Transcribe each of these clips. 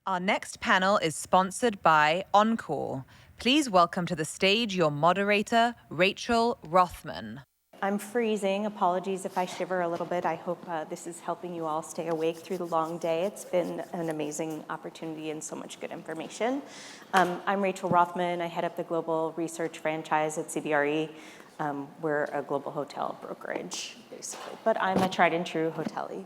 Our next panel is sponsored by Encore. Please welcome to the stage your moderator, Rachael Rothman. I'm freezing. Apologies if I shiver a little bit. I hope this is helping you all stay awake through the long day. It's been an amazing opportunity and so much good information. I'm Rachael Rothman. I head up the global research franchise at CBRE. We're a global hotel brokerage, basically, but I'm a tried and true hotelie.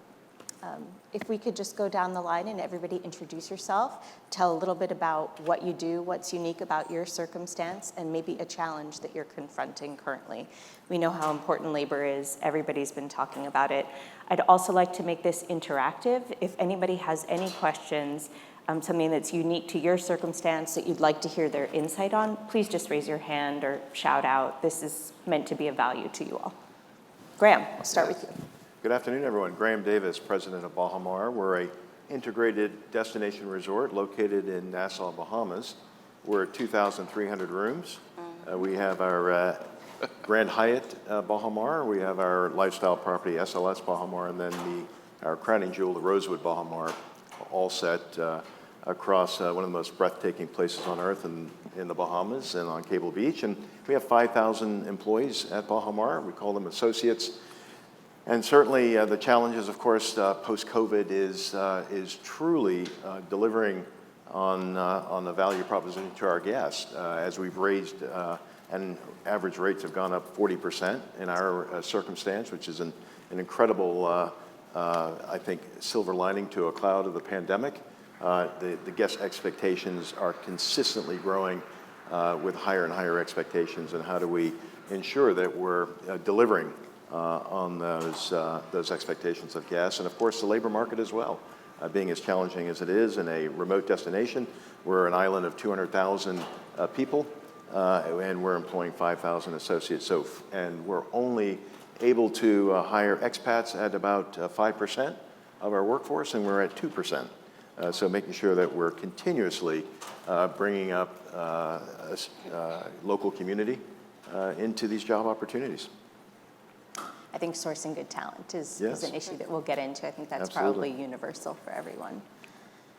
If we could just go down the line and everybody introduce yourself, tell a little bit about what you do, what's unique about your circumstance, and maybe a challenge that you're confronting currently. We know how important labor is. Everybody's been talking about it. I'd also like to make this interactive. If anybody has any questions, something that's unique to your circumstance that you'd like to hear their insight on, please just raise your hand or shout out. This is meant to be of value to you all. Graeme, we'll start with you. Good afternoon, everyone. Graeme Davis, president of Baha. We're an integrated destination resort located in Nassau, Bahamas. We're at 2,300 rooms. We have our Grand Hyatt Baha. We have our lifestyle property SLS Baha, and then our crowning jewel, the Rosewood Baha, all set across one of the most breathtaking places on earth in the Bahamas and on Cable Beach. And we have 5,000 employees at Baha. We call them associates. And certainly the challenges, of course, post-COVID is truly delivering on the value proposition to our guests. As we've raised, and average rates have gone up 40% in our circumstance, which is an incredible, I think, silver lining to a cloud of the pandemic. The guest expectations are consistently growing with higher and higher expectations, and how do we ensure that we're delivering on those expectations of guests, and of course the labor market as well, being as challenging as it is in a remote destination. We're an island of 200,000 people, and we're employing 5,000 associates. And we're only able to hire expats at about 5% of our workforce, and we're at 2%. So making sure that we're continuously bringing up local community into these job opportunities. I think sourcing good talent is an issue that we'll get into. I think that's Absolutely. probably universal for everyone.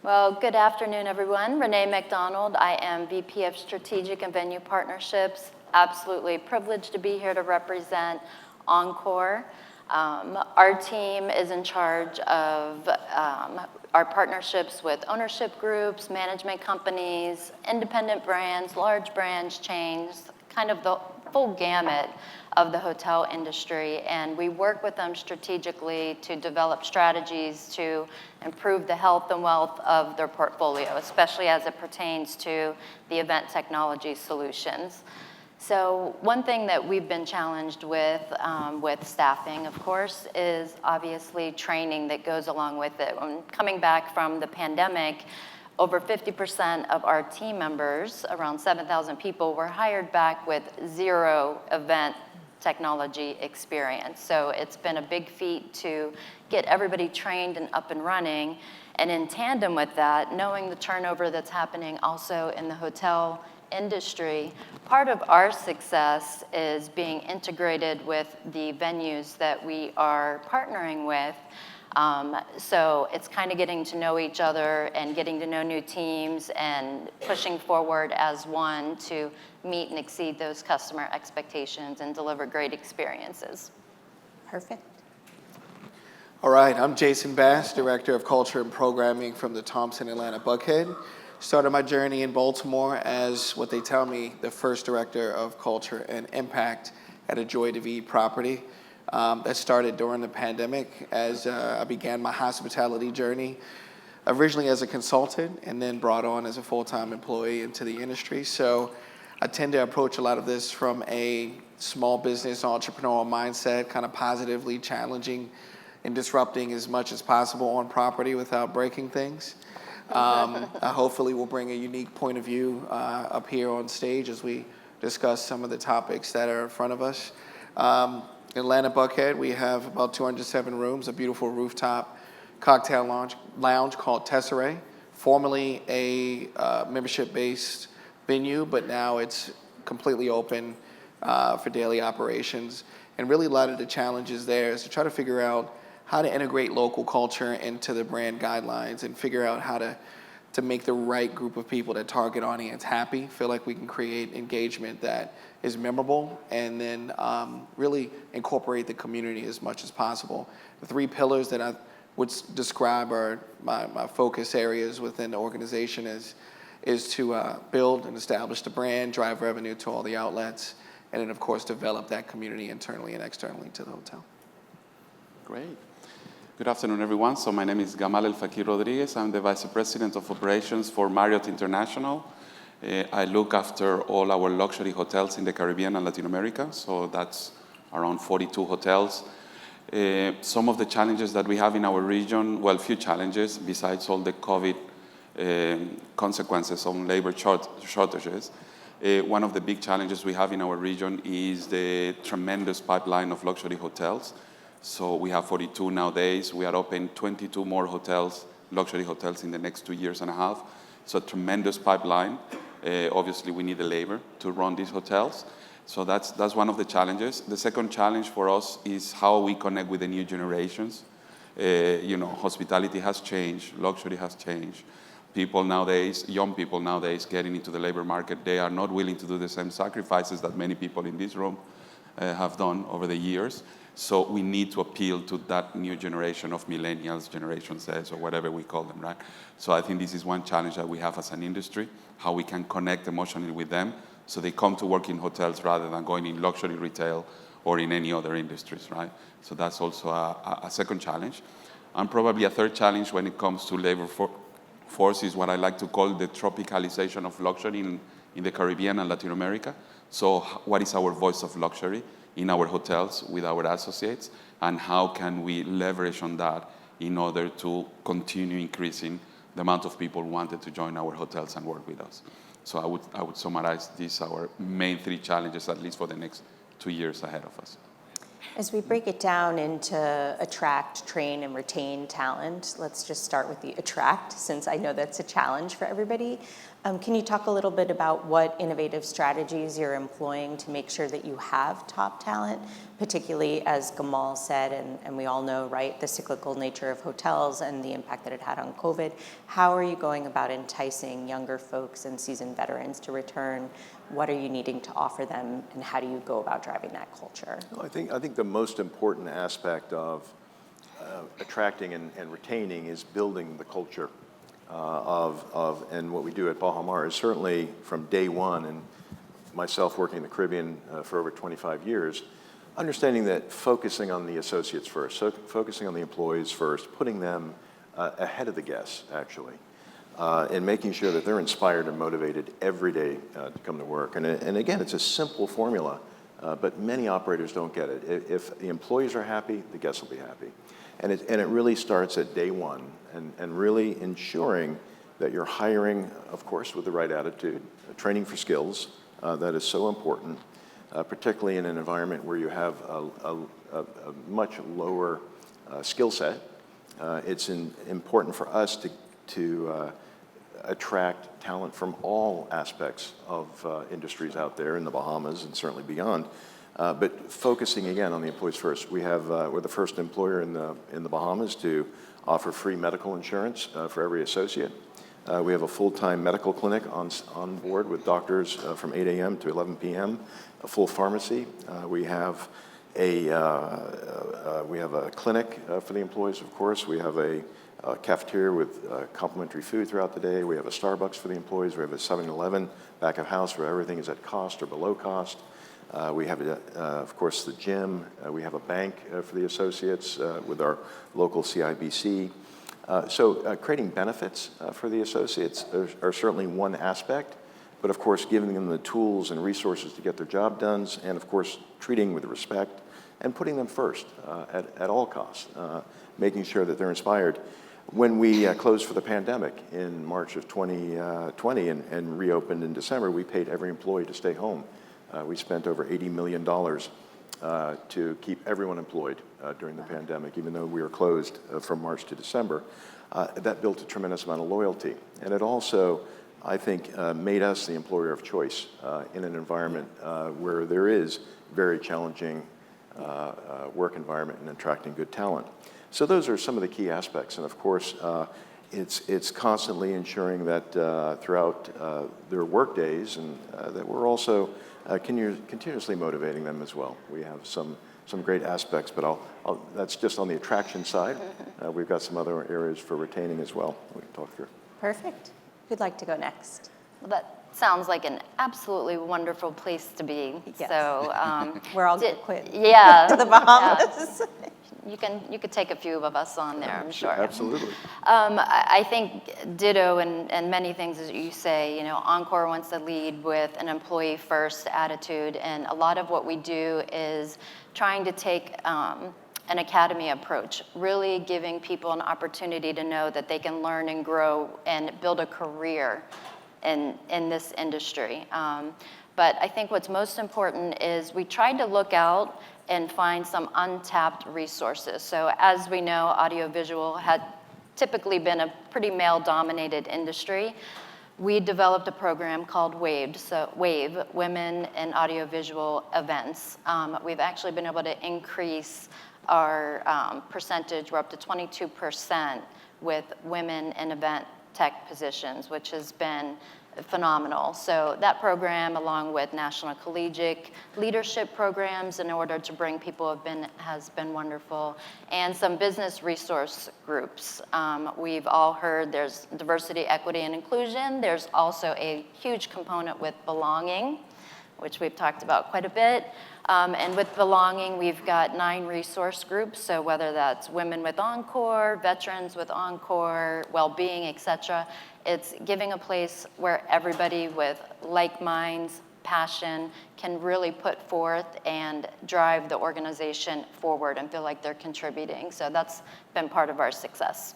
Well, good afternoon, everyone. Renee MacDonald. I am VP of Strategic and Venue Partnerships. Absolutely privileged to be here to represent Encore. Our team is in charge of our partnerships with ownership groups, management companies, independent brands, large brands, chains, kind of the full gamut of the hotel industry, and we work with them strategically to develop strategies to improve the health and wealth of their portfolio, especially as it pertains to the event technology solutions. So one thing that we've been challenged with staffing, of course, is obviously training that goes along with it. When coming back from the pandemic, over 50% of our team members, around 7,000 people, were hired back with zero event technology experience. So it's been a big feat to get everybody trained and up and running. And in tandem with that, knowing the turnover that's happening also in the hotel industry, part of our success is being integrated with the venues that we are partnering with. So it's kind of getting to know each other and getting to know new teams and pushing forward as one to meet and exceed those customer expectations and deliver great experiences. Perfect. All right, I'm Jason Bass, Director of Culture and Programming from the Thompson Atlanta Buckhead. Started my journey in Baltimore as what they tell me, the first Director of Culture and Impact at a Joy to Vie property. That started during the pandemic as I began my hospitality journey, originally as a consultant and then brought on as a full-time employee into the industry. So I tend to approach a lot of this from a small business entrepreneurial mindset, kind of positively challenging and disrupting as much as possible on property without breaking things. Hopefully we'll bring a unique point of view up here on stage as we discuss some of the topics that are in front of us. Atlanta Buckhead, we have about 207 rooms, a beautiful rooftop cocktail lounge called Tesserae, formerly a membership-based venue, but now it's completely open for daily operations. And really a lot of the challenges there is to try to figure out how to integrate local culture into the brand guidelines and figure out how to to make the right group of people, that target audience, happy, feel like we can create engagement that is memorable, and then really incorporate the community as much as possible. The 3 pillars that I would describe are my focus areas within the organization is to build and establish the brand, drive revenue to all the outlets, and then of course develop that community internally and externally to the hotel. Great. Good afternoon, everyone. So my name is Gamal Fakih Rodriguez. I'm the Vice President of Operations for Marriott International. I look after all our luxury hotels in the Caribbean and Latin America. So that's around 42 hotels. Some of the challenges that we have in our region, well, few challenges besides all the COVID consequences on labor shortages. One of the big challenges we have in our region is the tremendous pipeline of luxury hotels. So we have 42 nowadays. We are opening 22 more hotels, luxury hotels, in the next 2.5 years. So a tremendous pipeline. Obviously, we need the labor to run these hotels. So that's one of the challenges. The second challenge for us is how we connect with the new generations. Hospitality has changed, luxury has changed. People nowadays, young people nowadays getting into the labor market, they are not willing to do the same sacrifices that many people in this room have done over the years. So we need to appeal to that new generation of millennials, Generation Z, or whatever we call them, right? So I think this is one challenge that we have as an industry, how we can connect emotionally with them so they come to work in hotels rather than going in luxury retail or in any other industries, right? So that's also a second challenge. And probably a third challenge when it comes to labor force is what I like to call the tropicalization of luxury in the Caribbean and Latin America. So what is our voice of luxury in our hotels with our associates, and how can we leverage on that in order to continue increasing the amount of people who wanted to join our hotels and work with us. So I would summarize these our main 3 challenges, at least for the next 2 years ahead of us. As we break it down into attract, train, and retain talent, let's just start with the attract, since I know that's a challenge for everybody. Can you talk a little bit about what innovative strategies you're employing to make sure that you have top talent, particularly, as Gamal said, and we all know, right, the cyclical nature of hotels and the impact that it had on COVID. How are you going about enticing younger folks and seasoned veterans to return? What are you needing to offer them, and how do you go about driving that culture? Well, I think the most important aspect of attracting and retaining is building the culture and what we do at Baha Mar is certainly from day one, and myself working in the Caribbean for over 25 years, understanding that focusing on the associates first, so focusing on the employees first, putting them ahead of the guests, actually, and making sure that they're inspired and motivated every day to come to work. And again, it's a simple formula, but many operators don't get it. If the employees are happy, the guests will be happy. And it really starts at day one, and really ensuring that you're hiring, of course, with the right attitude, training for skills, that is so important, particularly in an environment where you have a much lower skill set. It's important for us to attract talent from all aspects of industries out there in the Bahamas and certainly beyond. But focusing again on the employees first, we're the first employer in the Bahamas to offer free medical insurance for every associate. We have a full-time medical clinic on board with doctors from 8 a.m. to 11 p.m. A full pharmacy. We have a clinic for the employees, of course. We have a cafeteria with complimentary food throughout the day. We have a Starbucks for the employees. We have a 7-Eleven back of house where everything is at cost or below cost. We have, of course, the gym. We have a bank for the associates with our local CIBC. So creating benefits for the associates are certainly one aspect, but of course giving them the tools and resources to get their job done, and of course treating with respect and putting them first at all costs, making sure that they're inspired. When we closed for the pandemic in March of 2020 and reopened in December, we paid every employee to stay home. We spent over $80 million to keep everyone employed during the pandemic, even though we were closed from March to December. That built a tremendous amount of loyalty. And it also, I think, made us the employer of choice in an environment where there is very challenging work environment and attracting good talent. So those are some of the key aspects. And of course, it's constantly ensuring that throughout their work days and that we're also continuously motivating them as well. We have some great aspects, but that's just on the attraction side. We've got some other areas for retaining as well we can talk through. Perfect. Who'd like to go next? Well, that sounds like an absolutely wonderful place to be. Yes. So We're all quit yeah, to the Bahamas. yeah. You could take a few of us on there, I'm sure. Absolutely. I think ditto and many things as you say, Encore wants to lead with an employee-first attitude, and a lot of what we do is trying to take an academy approach, really giving people an opportunity to know that they can learn and grow and build a career in this industry. But I think what's most important is we tried to look out and find some untapped resources. So as we know, audiovisual had typically been a pretty male-dominated industry. We developed a program called WAVE, so WAVE, Women in Audiovisual Events. We've actually been able to increase our percentage. We're up to 22% with women in event tech positions, which has been phenomenal. So that program, along with national collegiate leadership programs in order to bring people has been wonderful. And some business resource groups. We've all heard there's diversity, equity, and inclusion. There's also a huge component with belonging, which we've talked about quite a bit. And with belonging, we've got 9 resource groups. So whether that's women with Encore, veterans with Encore, well-being, et cetera, it's giving a place where everybody with like minds, passion, can really put forth and drive the organization forward and feel like they're contributing. So that's been part of our success.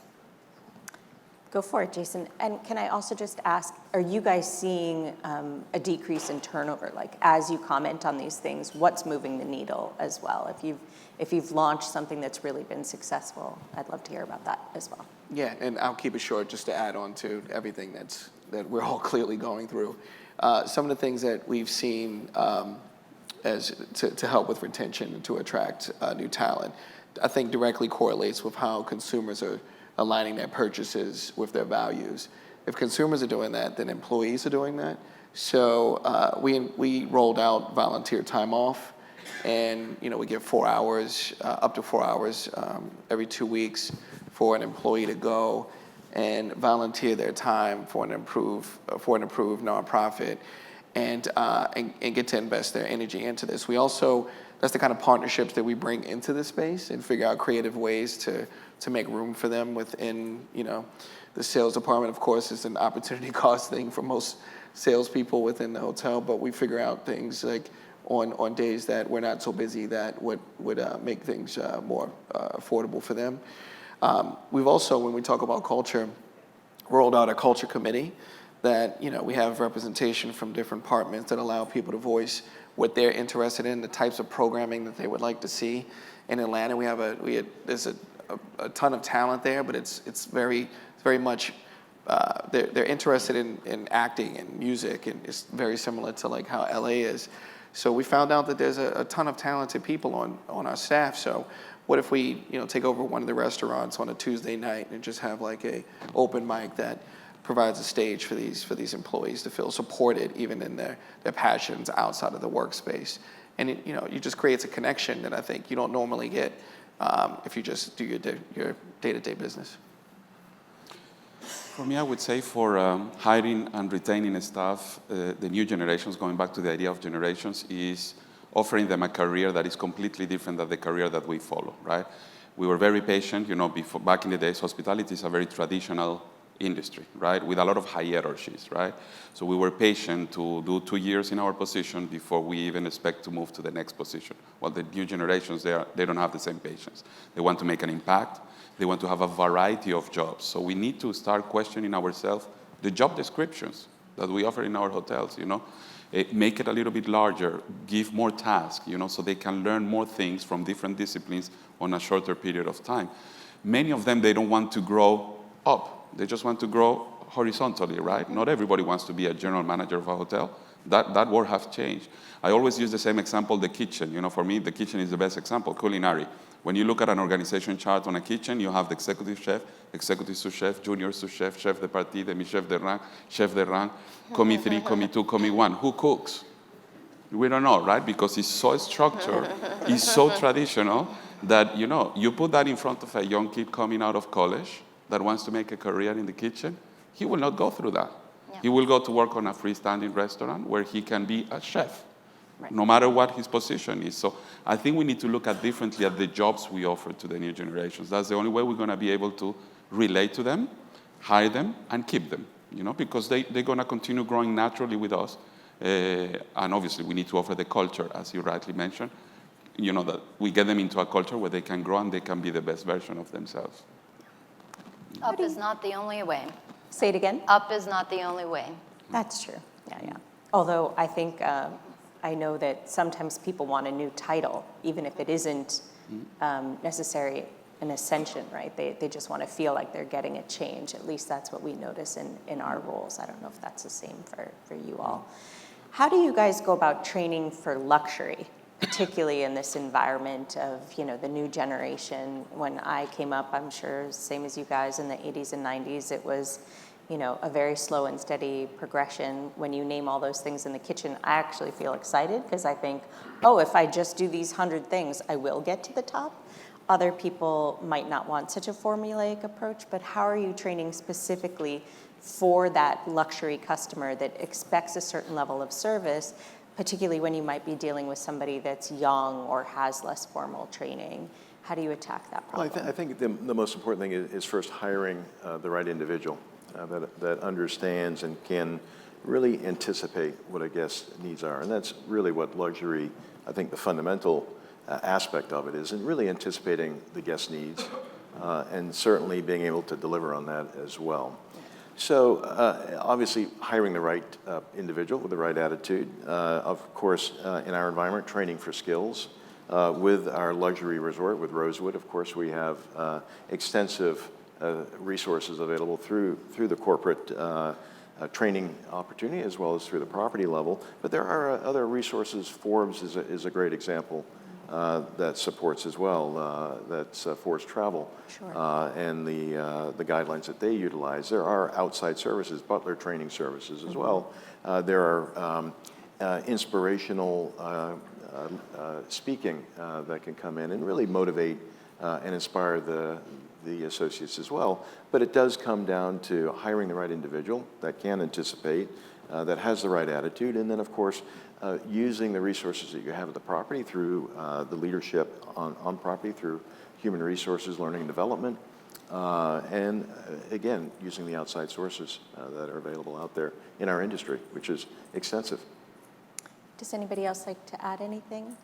Go for it, Jason. And can I also just ask, are you guys seeing a decrease in turnover? Like, as you comment on these things, what's moving the needle as well? If you've launched something that's really been successful, I'd love to hear about that as well. Yeah, and I'll keep it short just to add on to everything that we're all clearly going through. Some of the things that we've seen to help with retention and to attract new talent, I think directly correlates with how consumers are aligning their purchases with their values. If consumers are doing that, then employees are doing that. So we rolled out volunteer time off, and we give 4 hours, up to 4 hours every 2 weeks for an employee to go and volunteer their time for an improved nonprofit, and get to invest their energy into this. We also, that's the kind of partnerships that we bring into this space and figure out creative ways to make room for them within, the sales department. Of course, it's an opportunity cost thing for most salespeople within the hotel, but we figure out things like on days that we're not so busy that would make things more affordable for them. We've also, when we talk about culture, rolled out a culture committee that, we have representation from different departments that allow people to voice what they're interested in, the types of programming that they would like to see. In Atlanta, there's a ton of talent there, but it's very much they're interested in acting and music, and it's very similar to like how LA is. So we found out that there's a ton of talented people on our staff. So what if we take over one of the restaurants on a Tuesday night and just have like a open mic that provides a stage for these employees to feel supported even in their passions outside of the workspace. And it just creates a connection that I think you don't normally get if you just do your day-to-day business. For me, I would say for hiring and retaining staff, the new generations, going back to the idea of generations, is offering them a career that is completely different than the career that we follow, right? We were very patient, before, back in the days, hospitality is a very traditional industry, right? With a lot of hierarchies, right? So we were patient to do 2 years in our position before we even expect to move to the next position. Well, the new generations, they don't have the same patience. They want to make an impact. They want to have a variety of jobs. So we need to start questioning ourselves the job descriptions that we offer in our hotels, Make it a little bit larger, give more tasks, so they can learn more things from different disciplines on a shorter period of time. Many of them, they don't want to grow up. They just want to grow horizontally, right? Not everybody wants to be a general manager of a hotel. That word has changed. I always use the same example, the kitchen. You know, for me, the kitchen is the best example, culinary. When you look at an organization chart on a kitchen, you have the executive chef, executive sous chef, junior sous chef, chef de partie, demi-chef de rang, commis 3, commis 2, commis 1. Who cooks? We don't know, right? Because it's so structured, it's so traditional that, you know, you put that in front of a young kid coming out of college that wants to make a career in the kitchen, he will not go through that. Yeah. He will go to work on a freestanding restaurant where he can be a chef, right, no matter what his position is. So I think we need to look at differently at the jobs we offer to the new generations. That's the only way we're going to be able to relate to them, hire them, and keep them, you know, because they're going to continue growing naturally with us. And obviously, we need to offer the culture, as you rightly mentioned, you know, that we get them into a culture where they can grow and they can be the best version of themselves. Up is not the only way. Say it again. Up is not the only way. That's true. Yeah. Although I think, I know that sometimes people want a new title, even if it isn't necessary an ascension, right? They just want to feel like they're getting a change. At least that's what we notice in our roles. I don't know if that's the same for you all. How do you guys go about training for luxury, particularly in this environment of, you know, the new generation? When I came up, I'm sure same as you guys in the 80s and 90s, it was, you know, a very slow and steady progression. When you name all those things in the kitchen, I actually feel excited because I think, oh, if I just do these 100 things, I will get to the top. Other people might not want such a formulaic approach, but how are you training specifically for that luxury customer that expects a certain level of service, particularly when you might be dealing with somebody that's young or has less formal training? How do you attack that problem? Well, I think the most important thing is first hiring the right individual that understands and can really anticipate what a guest's needs are. And that's really what luxury, I think the fundamental aspect of it is, and really anticipating the guest needs and certainly being able to deliver on that as well. So obviously hiring the right individual with the right attitude. Of course, in our environment, training for skills. With our luxury resort, with Rosewood, of course, we have extensive resources available through the corporate training opportunity as well as through the property level. But there are other resources. Forbes is a great example that supports as well. That's Forbes Travel. Sure. And the guidelines that they utilize. There are outside services, Butler training services as well. There are inspirational speaking that can come in and really motivate and inspire the associates as well. But it does come down to hiring the right individual that can anticipate, that has the right attitude, and then of course using the resources that you have at the property through the leadership on property, through human resources, learning and development, and again, using the outside sources that are available out there in our industry, which is extensive. Does anybody else like to add anything?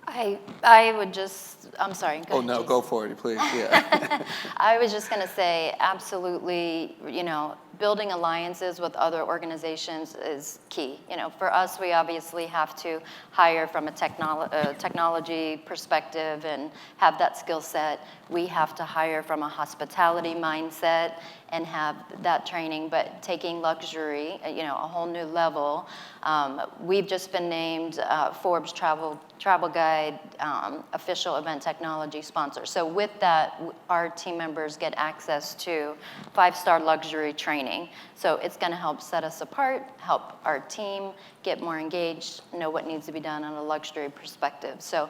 I would just, I'm sorry. Go ahead, no, Jason. go for it, please. Yeah. I was just going to say, absolutely, you know, building alliances with other organizations is key. You know, for us, we obviously have to hire from a technology perspective and have that skill set. We have to hire from a hospitality mindset and have that training, but taking luxury, you know, a whole new level. We've just been named Forbes Travel Guide official event technology sponsor. So with that, our team members get access to 5-star luxury training. So it's going to help set us apart, help our team get more engaged, know what needs to be done on a luxury perspective. So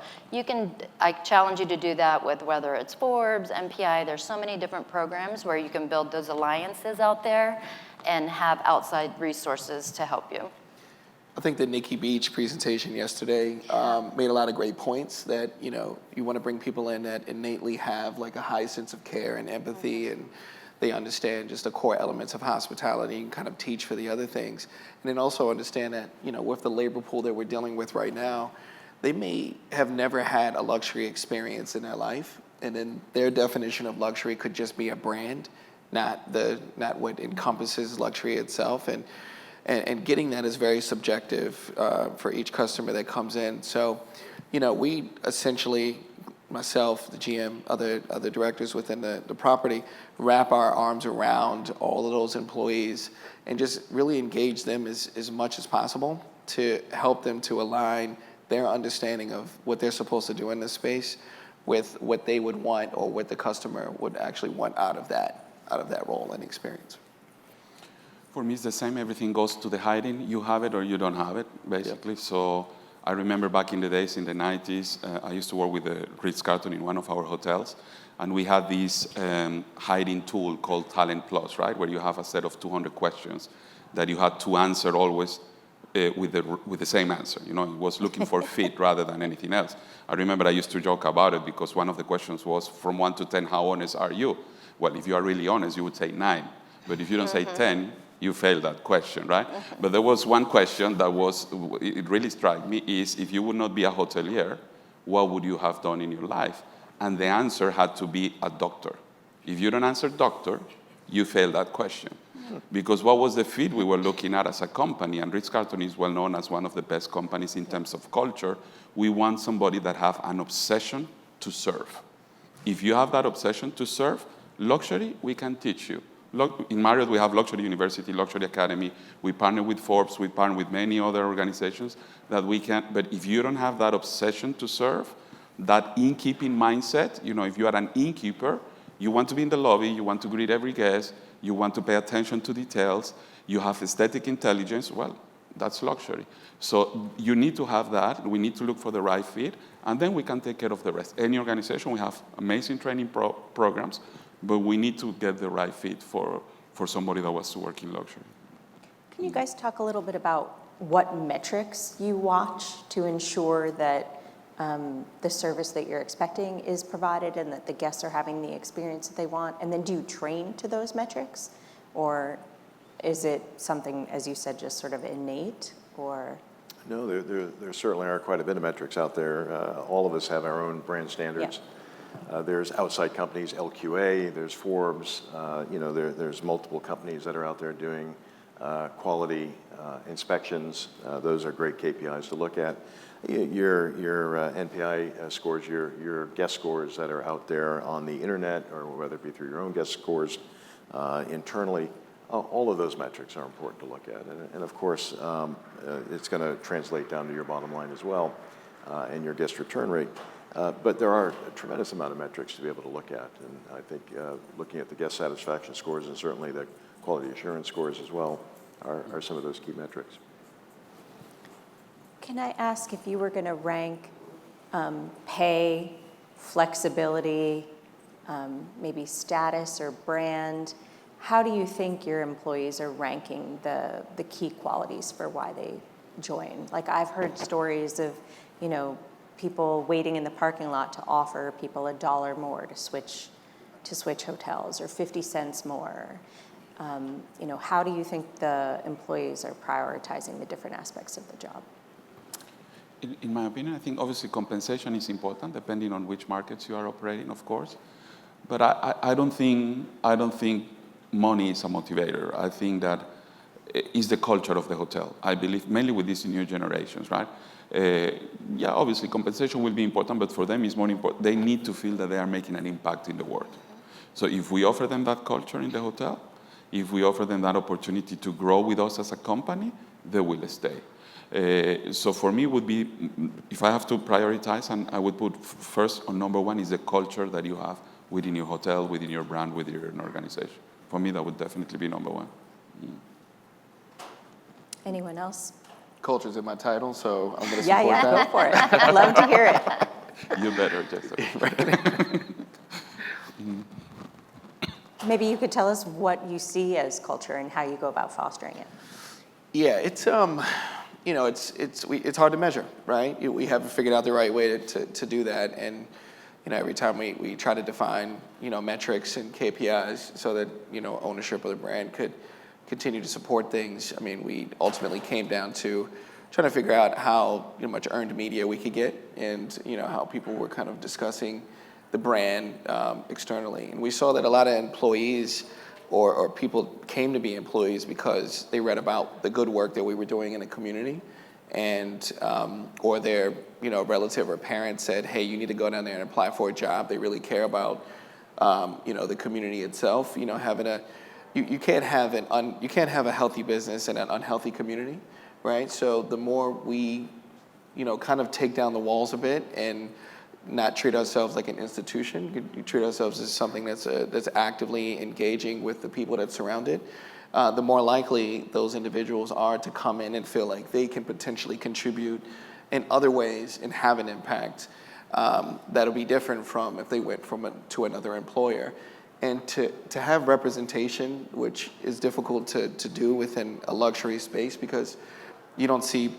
I challenge you to do that with whether it's Forbes, MPI, there's so many different programs where you can build those alliances out there and have outside resources to help you. I think the Nikki Beach presentation yesterday made a lot of great points that, you know, you want to bring people in that innately have like a high sense of care and empathy, and they understand just the core elements of hospitality and kind of teach for the other things. And then also understand that, you know, with the labor pool that we're dealing with right now, they may have never had a luxury experience in their life. And then their definition of luxury could just be a brand, not what encompasses luxury itself. And getting that is very subjective for each customer that comes in. So, you know, we essentially myself, the GM, other directors within the property, wrap our arms around all of those employees and just really engage them as much as possible to help them to align their understanding of what they're supposed to do in this space with what they would want or what the customer would actually want out of that role and experience. For me, it's the same. Everything goes to the hiring. You have it or you don't have it, basically. Yep. So I remember back in the days, in the 90s, I used to work with the Ritz-Carlton in one of our hotels, and we had this hiring tool called Talent Plus, right, where you have a set of 200 questions that you had to answer always with the same answer. You know, it was looking for fit rather than anything else. I remember I used to joke about it because one of the questions was, from 1 to 10, how honest are you? Well, if you are really honest, you would say 9. But if you don't say 10, you fail that question, right? But there was one question that it really struck me, is if you would not be a hotelier, what would you have done in your life? And the answer had to be a doctor. If you don't answer doctor, you fail that question. Because what was the fit we were looking at as a company, and Ritz-Carlton is well known as one of the best companies in terms of culture, we want somebody that have an obsession to serve. If you have that obsession to serve, luxury, we can teach you. In Marriott, we have Luxury University, Luxury Academy. We partner with Forbes. We partner with many other organizations that we can. But if you don't have that obsession to serve, that innkeeping mindset, you know, if you are an innkeeper, you want to be in the lobby, you want to greet every guest, you want to pay attention to details, you have aesthetic intelligence, well, that's luxury. So you need to have that. We need to look for the right fit, and then we can take care of the rest. Any organization, we have amazing training programs, but we need to get the right fit for somebody that wants to work in luxury. Can you guys talk a little bit about what metrics you watch to ensure that the service that you're expecting is provided and that the guests are having the experience that they want? And then do you train to those metrics? Or is it something, as you said, just sort of innate? Or No, there certainly are quite a bit of metrics out there. All of us have our own brand standards. Yeah. There's outside companies, LQA, there's Forbes, there's multiple companies that are out there doing quality inspections. Those are great KPIs to look at. Your NPI scores, your guest scores that are out there on the internet, or whether it be through your own guest scores internally, all of those metrics are important to look at. And of course, it's going to translate down to your bottom line as well, and your guest return rate. But there are a tremendous amount of metrics to be able to look at. And I think looking at the guest satisfaction scores and certainly the quality assurance scores as well are some of those key metrics. can I ask if you were going to rank pay, flexibility, maybe status or brand, how do you think your employees are ranking the key qualities for why they join? Like, I've heard stories of, people waiting in the parking lot to offer people $1 more to switch hotels, or 50 cents more. How do you think the employees are prioritizing the different aspects of the job? In my opinion, I think obviously compensation is important, depending on which markets you are operating, of course. But I don't think money is a motivator. I think that is the culture of the hotel. I believe mainly with these new generations, right? Obviously compensation will be important, but for them it's more important. They need to feel that they are making an impact in the world. So if we offer them that culture in the hotel, if we offer them that opportunity to grow with us as a company, they will stay. So for me, would be, if I have to prioritize, and I would put first on number one is the culture that you have within your hotel, within your brand, within your organization. For me, that would definitely be number one. Anyone else? Culture's in my title, so I'm going to support that. Go for it. I'd love to hear it. You better, Jason. Maybe you could tell us what you see as culture and how you go about fostering it. Yeah, it's hard to measure, right? We haven't figured out the right way to do that, and every time we try to define metrics and KPIs so that ownership of the brand could continue to support things. I mean, we ultimately came down to trying to figure out how much earned media we could get, and how people were kind of discussing the brand externally. And we saw that a lot of employees or people came to be employees because they read about the good work that we were doing in the community, and or their relative or parent said, hey, you need to go down there and apply for a job. They really care about the community itself. Having you can't have a healthy business in an unhealthy community, right? So the more we kind of take down the walls a bit and not treat ourselves like an institution, you treat ourselves as something that's actively engaging with the people that surround it, the more likely those individuals are to come in and feel like they can potentially contribute in other ways and have an impact that'll be different from if they went to another employer. And to have representation, which is difficult to do within a luxury space because you don't see,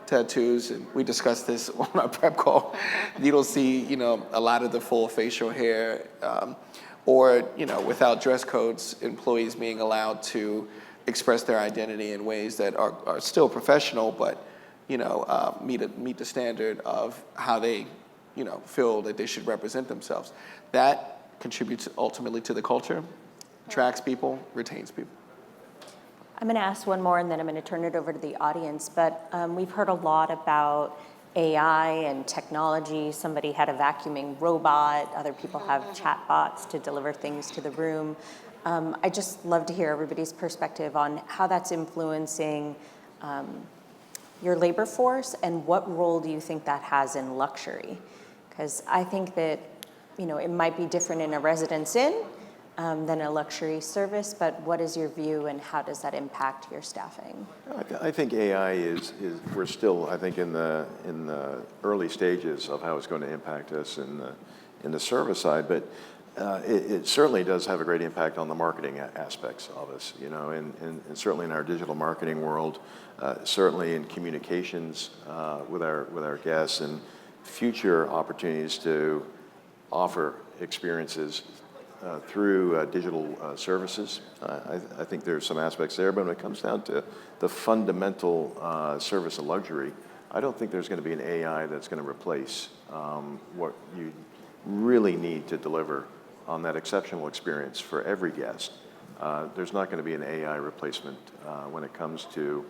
tattoos, and we discussed this on our prep call. You don't see, a lot of the full facial hair, or, without dress codes, employees being allowed to express their identity in ways that are still professional, but, meet the standard of how they, feel that they should represent themselves. That contributes ultimately to the culture, attracts people, retains people. I'm going to ask one more, and then I'm going to turn it over to the audience. But we've heard a lot about AI and technology. Somebody had a vacuuming robot. Other people have chatbots to deliver things to the room. I just love to hear everybody's perspective on how that's influencing your labor force, and what role do you think that has in luxury? Because I think that, it might be different in a Residence Inn than a luxury service, but what is your view and how does that impact your staffing? I think AI is we're still, I think, in the early stages of how it's going to impact us in the service side, but it certainly does have a great impact on the marketing aspects of us, and certainly in our digital marketing world, certainly in communications with our guests, and future opportunities to offer experiences through digital services. I think there's some aspects there, but when it comes down to the fundamental service of luxury, I don't think there's going to be an AI that's going to replace what you really need to deliver on that exceptional experience for every guest. There's not going to be an AI replacement when it comes to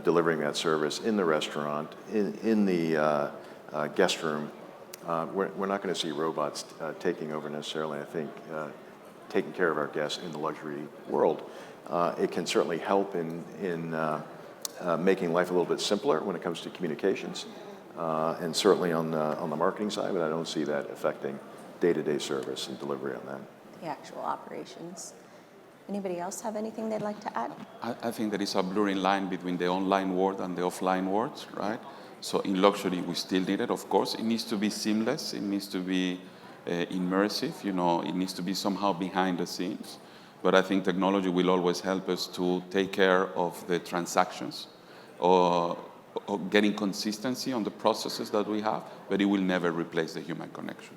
delivering that service in the restaurant, in the guest room. We're not going to see robots taking over necessarily. I think taking care of our guests in the luxury world. It can certainly help in making life a little bit simpler when it comes to communications, and certainly on the marketing side, but I don't see that affecting day-to-day service and delivery on that. The actual operations. Anybody else have anything they'd like to add? I think there is a blurring line between the online world and the offline world, right? So in luxury, we still need it, of course. It needs to be seamless. It needs to be immersive. It needs to be somehow behind the scenes. But I think technology will always help us to take care of the transactions or getting consistency on the processes that we have, but it will never replace the human connection.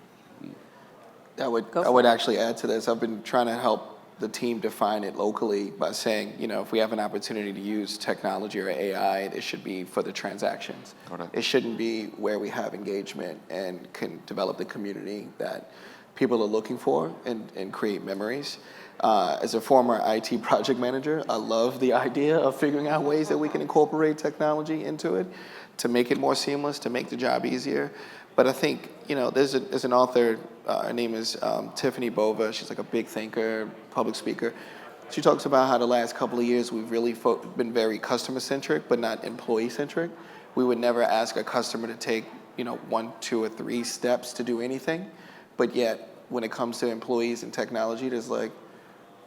I would actually add to this. I've been trying to help the team define it locally by saying, if we have an opportunity to use technology or AI, it should be for the transactions. Correct. It shouldn't be where we have engagement and can develop the community that people are looking for and create memories. As a former IT project manager, I love the idea of figuring out ways that we can incorporate technology into it to make it more seamless, to make the job easier. But I think, there's an author, her name is Tiffany Bova. She's like a big thinker, public speaker. She talks about how the last couple of years we've really been very customer-centric, but not employee-centric. We would never ask a customer to take, 1, 2, or 3 steps to do anything. But yet, when it comes to employees and technology, there's like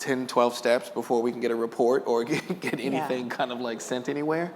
10, 12 steps before we can get a report or get anything kind of like sent anywhere.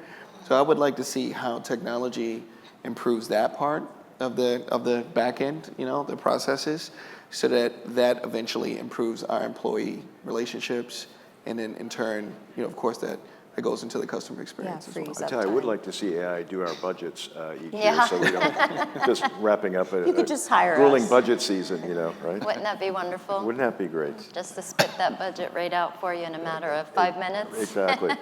So I would like to see how technology improves that part of the back end, the processes, so that eventually improves our employee relationships, and then in turn, of course, that goes into the customer experience as well. frees I up tell you, I would time. like to see AI do our budgets each year, Yeah. so we don't just wrapping up You could just hire grueling us. budget season, right? Wouldn't that be wonderful? Wouldn't that be great? Just to spit that budget right out for you in a matter of 5 minutes. Exactly.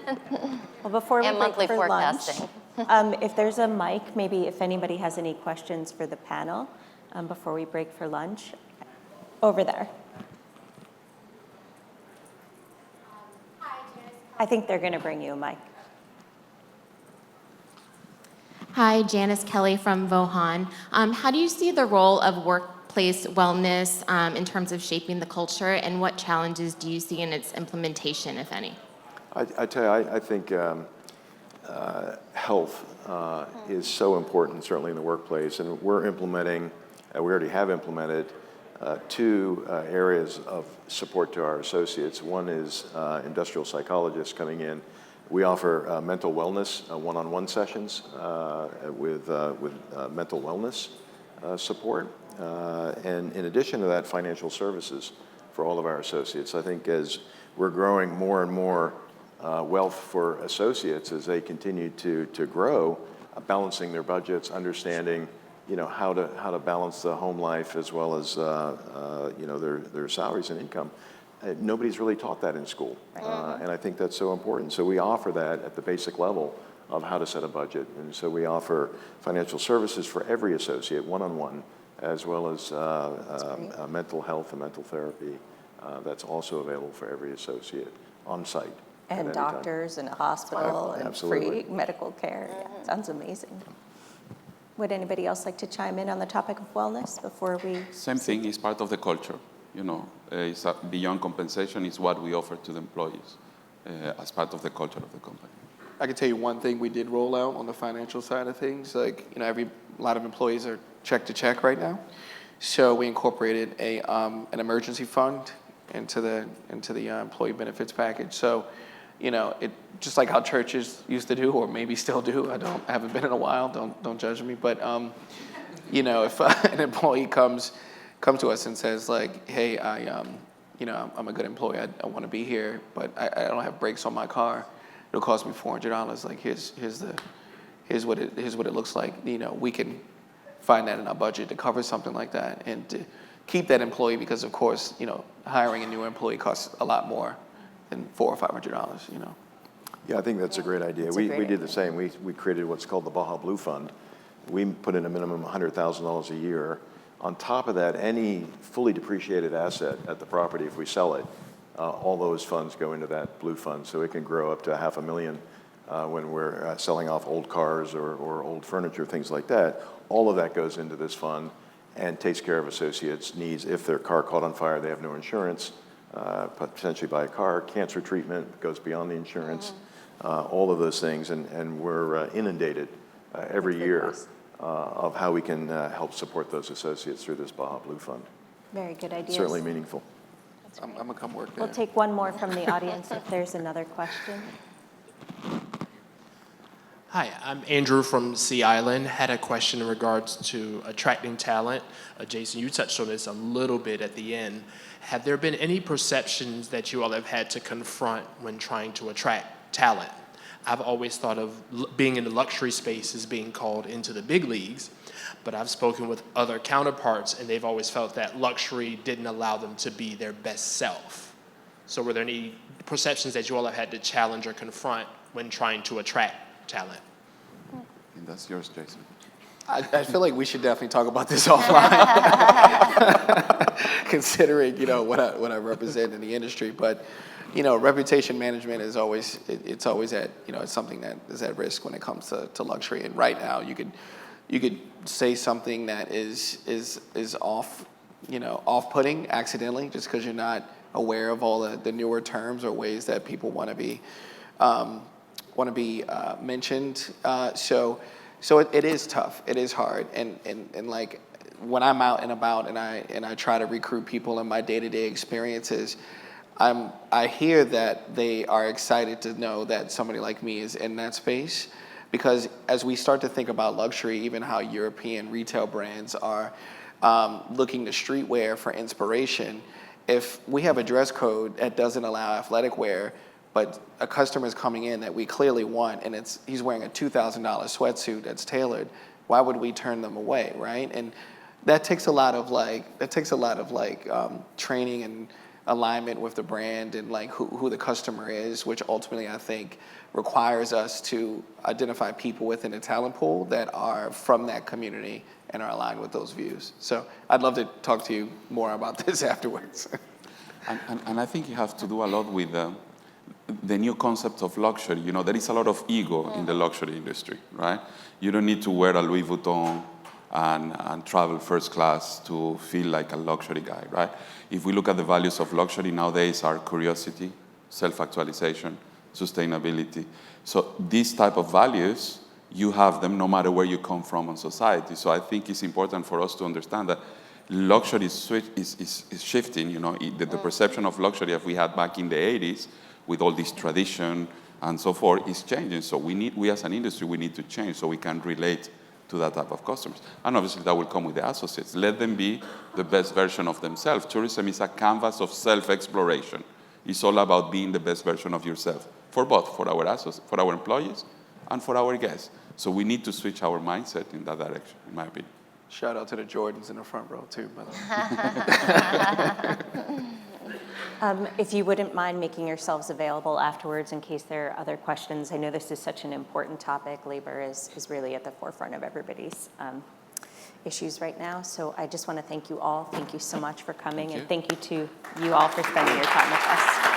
Well, before we And break monthly for forecasting. lunch, if there's a mic, maybe if anybody has any questions for the panel before we break for lunch, over there. I think they're going to bring you a mic. Hi, Janice Kelly from Vohan. How do you see the role of workplace wellness in terms of shaping the culture, and what challenges do you see in its implementation, if any? I tell you, I think health is so important, certainly in the workplace, and we're implementing, we already have implemented two areas of support to our associates. One is industrial psychologists coming in. We offer mental wellness one-on-one sessions with mental wellness support. And in addition to that, financial services for all of our associates. I think as we're growing more and more wealth for associates as they continue to grow, balancing their budgets, understanding how to balance the home life as well as their salaries and income. Nobody's really taught that in school, and I think that's so important. So we offer that at the basic level of how to set a budget, and so we offer financial services for every associate, one-on-one, as well as mental health and mental therapy. That's also available for every associate on site. And doctors and a hospital and Absolutely. free medical care. Yeah, sounds amazing. Would anybody else like to chime in on the topic of wellness before we? Same thing is part of the culture. It's beyond compensation is what we offer to the employees as part of the culture of the company. I can tell you one thing we did roll out on the financial side of things. Like, a lot of employees are check to check right now. So we incorporated an emergency fund into the employee benefits package. So, it just like how churches used to do, or maybe still do. I haven't been in a while. Don't judge me. But if an employee comes to us and says like, hey, I'm a good employee. I want to be here, but I don't have brakes on my car. It'll cost me $400. Like here's what it looks like. We can find that in our budget to cover something like that and to keep that employee, because of course, hiring a new employee costs a lot more than $400 or $500. Yeah, I think that's a great idea. We did the same. We created what's called the Baha Blue Fund. We put in a minimum of $100,000 a year. On top of that, any fully depreciated asset at the property, if we sell it, all those funds go into that blue fund, so it can grow up to $500,000 when we're selling off old cars or old furniture, things like that. All of that goes into this fund and takes care of associates' needs. If their car caught on fire, they have no insurance, potentially buy a car, cancer treatment goes beyond the insurance, all of those things, and we're inundated every year of how we can help support those associates through this Baha Blue Fund. Very good ideas. Certainly meaningful. I'm gonna come work there. We'll take one more from the audience if there's another question. Hi, I'm Andrew from Sea Island. Had a question in regards to attracting talent. Jason, you touched on this a little bit at the end. Have there been any perceptions that you all have had to confront when trying to attract talent? I've always thought of being in the luxury space as being called into the big leagues, but I've spoken with other counterparts and they've always felt that luxury didn't allow them to be their best self. So were there any perceptions that you all have had to challenge or confront when trying to attract talent? And that's yours, Jason. I feel like we should definitely talk about this offline, considering what I represent in the industry. But reputation management is always it's something that is at risk when it comes to luxury. And right now, you could say something that is off-putting accidentally, just because you're not aware of all the newer terms or ways that people want to be mentioned. So it is tough. It is hard. And like when I'm out and about and I try to recruit people in my day-to-day experiences, I hear that they are excited to know that somebody like me is in that space, because as we start to think about luxury, even how European retail brands are looking to streetwear for inspiration, if we have a dress code that doesn't allow athletic wear, but a customer is coming in that we clearly want, and he's wearing a $2,000 sweatsuit that's tailored, why would we turn them away, right? And that takes a lot of training and alignment with the brand and like who the customer is, which ultimately I think requires us to identify people within the talent pool that are from that community and are aligned with those views. So I'd love to talk to you more about this afterwards. And I think you have to do a lot with the new concept of luxury. You know, there is a lot of ego in the luxury industry, right? You don't need to wear a Louis Vuitton and travel first class to feel like a luxury guy, right? If we look at the values of luxury nowadays are curiosity, self-actualization, sustainability. So these type of values, you have them no matter where you come from in society. So I think it's important for us to understand that luxury is shifting. You know, the perception of luxury that we had back in the 80s with all this tradition and so forth is changing. So we as an industry, we need to change so we can relate to that type of customers. And obviously that will come with the associates. Let them be the best version of themselves. Tourism is a canvas of self-exploration. It's all about being the best version of yourself for both, for our associates, for our employees, and for our guests. So we need to switch our mindset in that direction, in my opinion. Shout out to the Jordans in the front row too, by the way. If you wouldn't mind making yourselves available afterwards in case there are other questions. I know this is such an important topic. Labor is really at the forefront of everybody's issues right now. So I just want to thank you all. Thank you so much for coming, and thank you to you all for spending your time with us.